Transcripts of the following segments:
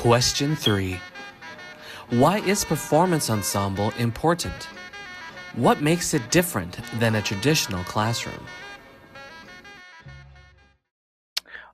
Question 3. Why is performance ensemble important? What makes it different than a traditional classroom?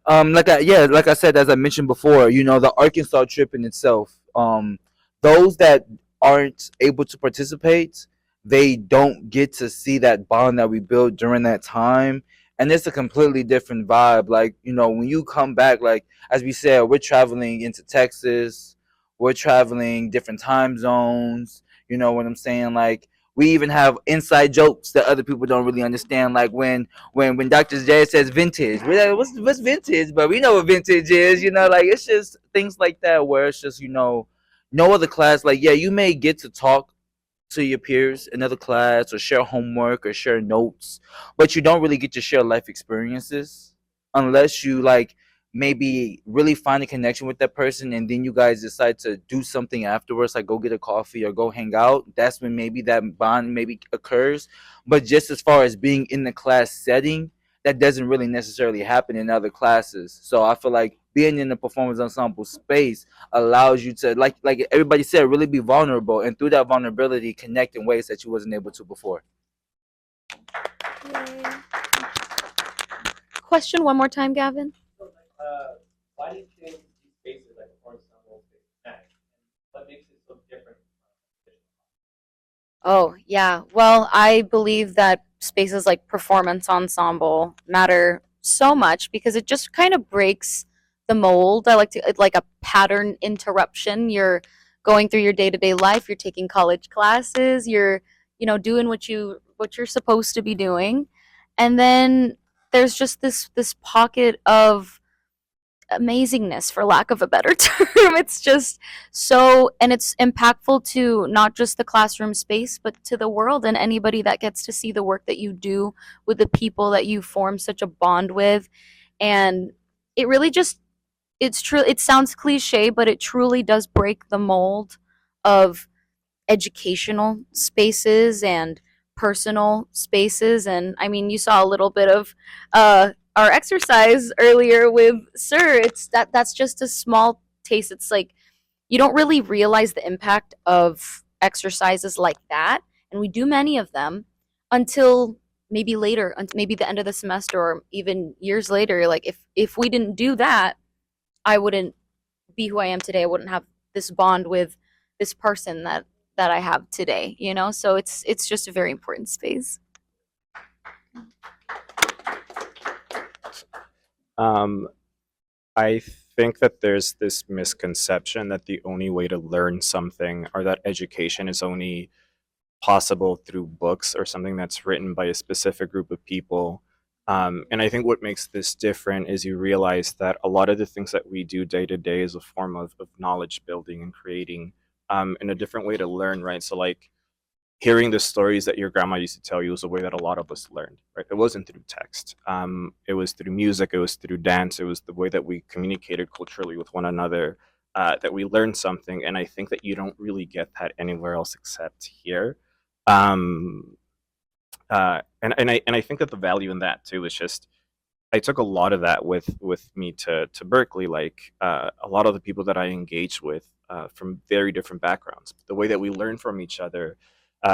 Like I said, as I mentioned before, the Arkansas trip in itself, those that aren't able to participate, they don't get to see that bond that we built during that time. And it's a completely different vibe. Like, when you come back, like, as we said, we're traveling into Texas, we're traveling different time zones. You know what I'm saying? Like, we even have inside jokes that other people don't really understand. Like when Dr. J says vintage, we're like, what's vintage? But we know what vintage is. Like it's just things like that where it's just no other class. Like yeah, you may get to talk to your peers in other class or share homework or share notes, but you don't really get to share life experiences unless you like maybe really find a connection with that person and then you guys decide to do something afterwards, like go get a coffee or go hang out. That's when maybe that bond maybe occurs. But just as far as being in the class setting, that doesn't really necessarily happen in other classes. So I feel like being in the performance ensemble space allows you to like everybody said, really be vulnerable, and through that vulnerability connect in ways that you wasn't able to before. Yay. Question one more time, Gavin. Why do you think these spaces like performance ensemble connect? What makes it so different from traditional? Oh, yeah. Well, I believe that spaces like performance ensemble matter so much because it just kind of breaks the mold. I like to like a pattern interruption. You're going through your day-to-day life, you're taking college classes, you're, doing what you're supposed to be doing. And then there's just this pocket of amazingness, for lack of a better term. It's just so, and it's impactful to not just the classroom space but to the world, and anybody that gets to see the work that you do with the people that you form such a bond with. And it really just, it's true, it sounds cliche, but it truly does break the mold of educational spaces and personal spaces. And I mean, you saw a little bit of our exercise earlier with Sir. That's just a small taste. It's like you don't really realize the impact of exercises like that, and we do many of them until maybe later, maybe the end of the semester or even years later. Like if we didn't do that, I wouldn't be who I am today. I wouldn't have this bond with this person that I have today, So it's just a very important space. I think that there's this misconception that the only way to learn something or that education is only possible through books or something that's written by a specific group of people. And I think what makes this different is you realize that a lot of the things that we do day to day is a form of knowledge building and creating and a different way to learn, right? So like hearing the stories that your grandma used to tell you was a way that a lot of us learned, right? It wasn't through text. It was through music. It was through dance. It was the way that we communicated culturally with one another, that we learned something. And I think that you don't really get that anywhere else except here. Um, and I think that the value in that too is just I took a lot of that with me to Berkeley. Like a lot of the people that I engaged with from very different backgrounds, the way that we learn from each other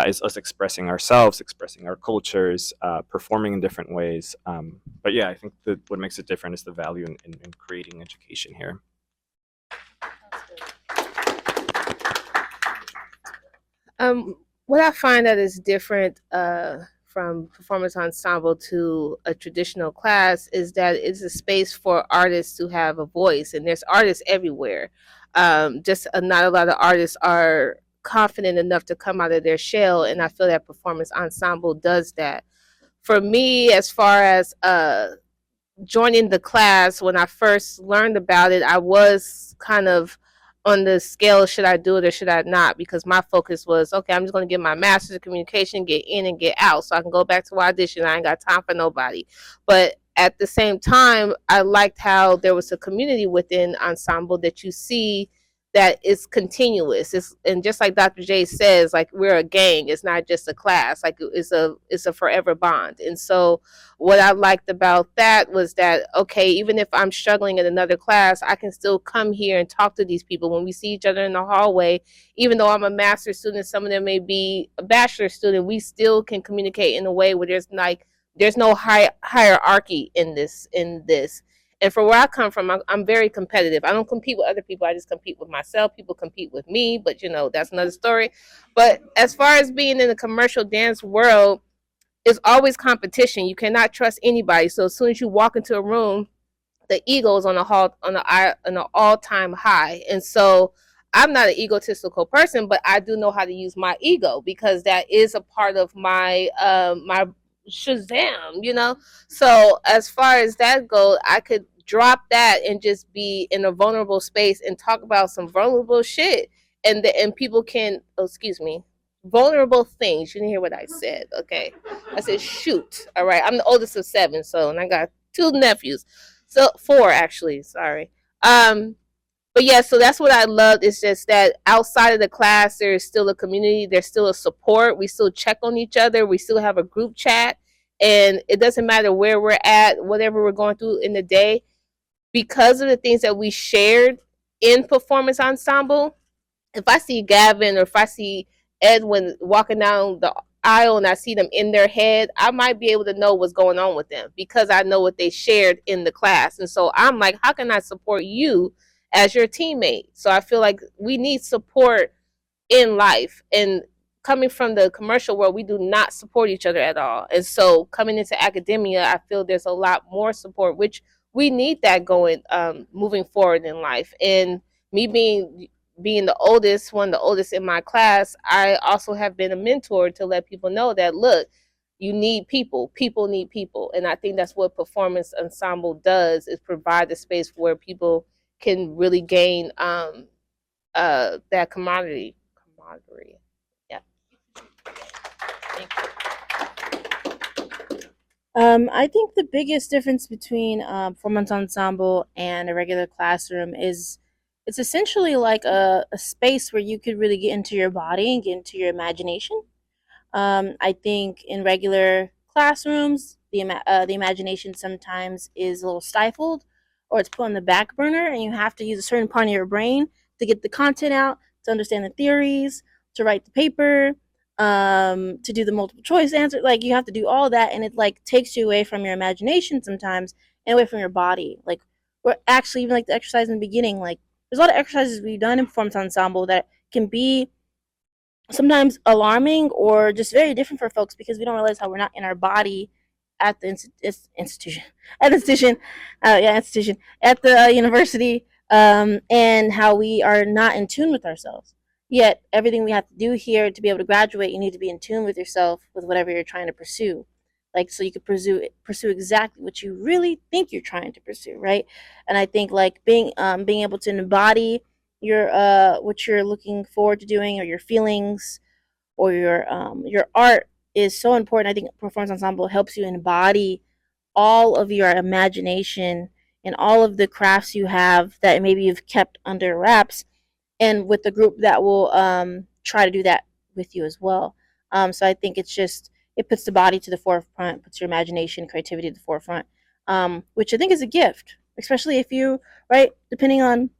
is us expressing ourselves, expressing our cultures, performing in different ways. But yeah, I think that what makes it different is the value in creating education here. What I find that is different from performance ensemble to a traditional class is that it's a space for artists to have a voice, and there's artists everywhere. Just not a lot of artists are confident enough to come out of their shell, and I feel that performance ensemble does that. For me, as far as joining the class, when I first learned about it, I was kind of on the scale, should I do it or should I not? Because my focus was, okay, I'm just going to get my master's in communication, get in and get out so I can go back to audition. I ain't got time for nobody. But at the same time, I liked how there was a community within ensemble that you see that it's continuous. And just like Dr. J says, like we're a gang. It's not just a class. Like it's a forever bond. And so what I liked about that was that, okay, even if I'm struggling in another class, I can still come here and talk to these people when we see each other in the hallway. Even though I'm a master's student, some of them may be a bachelor's student, we still can communicate in a way where there's no hierarchy in this. And for where I come from, I'm very competitive. I don't compete with other people. I just compete with myself. People compete with me, but that's another story. But as far as being in the commercial dance world, it's always competition. You cannot trust anybody. So as soon as you walk into a room, the ego is on an all-time high. And so I'm not an egotistical person, but I do know how to use my ego, because that is a part of my my Shazam. So as far as that goes, I could drop that and just be in a vulnerable space and talk about some vulnerable shit, and people can, oh, excuse me, vulnerable things. You didn't hear what I said, okay? I said shoot. All right, I'm the oldest of 7, and I got 2 nephews, so 4 actually. Sorry. But yeah, so that's what I loved. It's just that outside of the class, there is still a community. There's still a support. We still check on each other. We still have a group chat, and it doesn't matter where we're at, whatever we're going through in the day, because of the things that we shared in Performance Ensemble. If I see Gavin or if I see Edwin walking down the aisle and I see them in their head, I might be able to know what's going on with them because I know what they shared in the class. And so I'm like, how can I support you as your teammate? So I feel like we need support in life. And coming from the commercial world, we do not support each other at all. And so coming into academia, I feel there's a lot more support, which we need that going moving forward in life. And me being one of the oldest in my class, I also have been a mentor to let people know that, look, you need people. People need people. And I think that's what Performance Ensemble does, is provide the space where people can really gain that camaraderie. Yeah. Thank you. I think the biggest difference between performance ensemble and a regular classroom is it's essentially like a space where you could really get into your body and get into your imagination. I think in regular classrooms, the imagination sometimes is a little stifled, or it's put on the back burner, and you have to use a certain part of your brain to get the content out, to understand the theories, to write the paper, to do the multiple choice answer. Like you have to do all that, and it like takes you away from your imagination sometimes and away from your body. Like we're actually even like the exercise in the beginning. Like there's a lot of exercises we've done in performance ensemble that can be sometimes alarming or just very different for folks because we don't realize how we're not in our body at the institution at the institution institution at the university, and how we are not in tune with ourselves. Yet everything we have to do here to be able to graduate, you need to be in tune with yourself, with whatever you're trying to pursue, like so you could pursue exactly what you really think you're trying to pursue, right? And I think like being able to embody your what you're looking forward to doing, or your feelings, or your art is so important. I think performance ensemble helps you embody all of your imagination and all of the crafts you have that maybe you've kept under wraps, and with the group that will try to do that with you as well. So I think it puts the body to the forefront, puts your imagination, creativity to the forefront, which I think is a gift, especially if you, right, depending on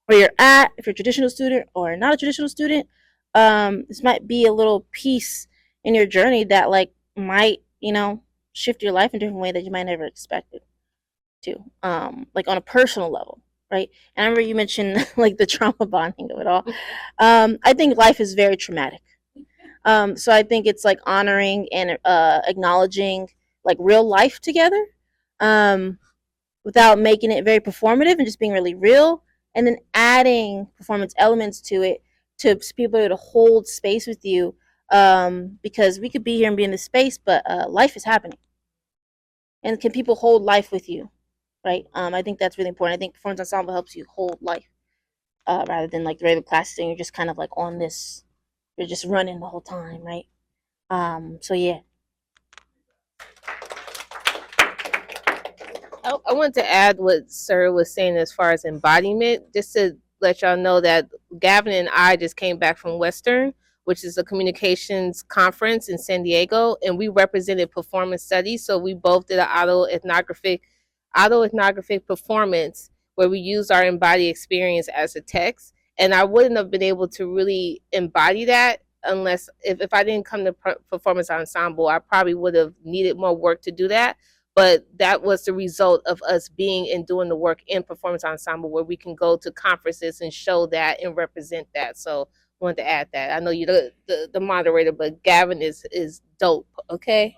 where you're at, if you're a traditional student or not a traditional student, this might be a little piece in your journey that like might, shift your life in a different way that you might never expected to, like on a personal level, right? And I remember you mentioned like the trauma bonding of it all. I think life is very traumatic. So I think it's like honoring and acknowledging like real life together, um, without making it very performative and just being really real, and then adding performance elements to it to people able to hold space with you, because we could be here and be in this space, but life is happening, and can people hold life with you, right? I think that's really important. I think performance ensemble helps you hold life, rather than like the regular classes and you're just kind of like on this, you're just running the whole time, right? So yeah. I wanted to add what Sir was saying as far as embodiment, just to let y'all know that Gavin and I just came back from Western, which is a communications conference in San Diego, and we represented performance studies. So we both did an autoethnographic performance where we used our embodied experience as a text. And I wouldn't have been able to really embody that unless if I didn't come to performance ensemble, I probably would have needed more work to do that. But that was the result of us being and doing the work in performance ensemble, where we can go to conferences and show that and represent that. So wanted to add that. I know you're the moderator, but Gavin is dope. Okay.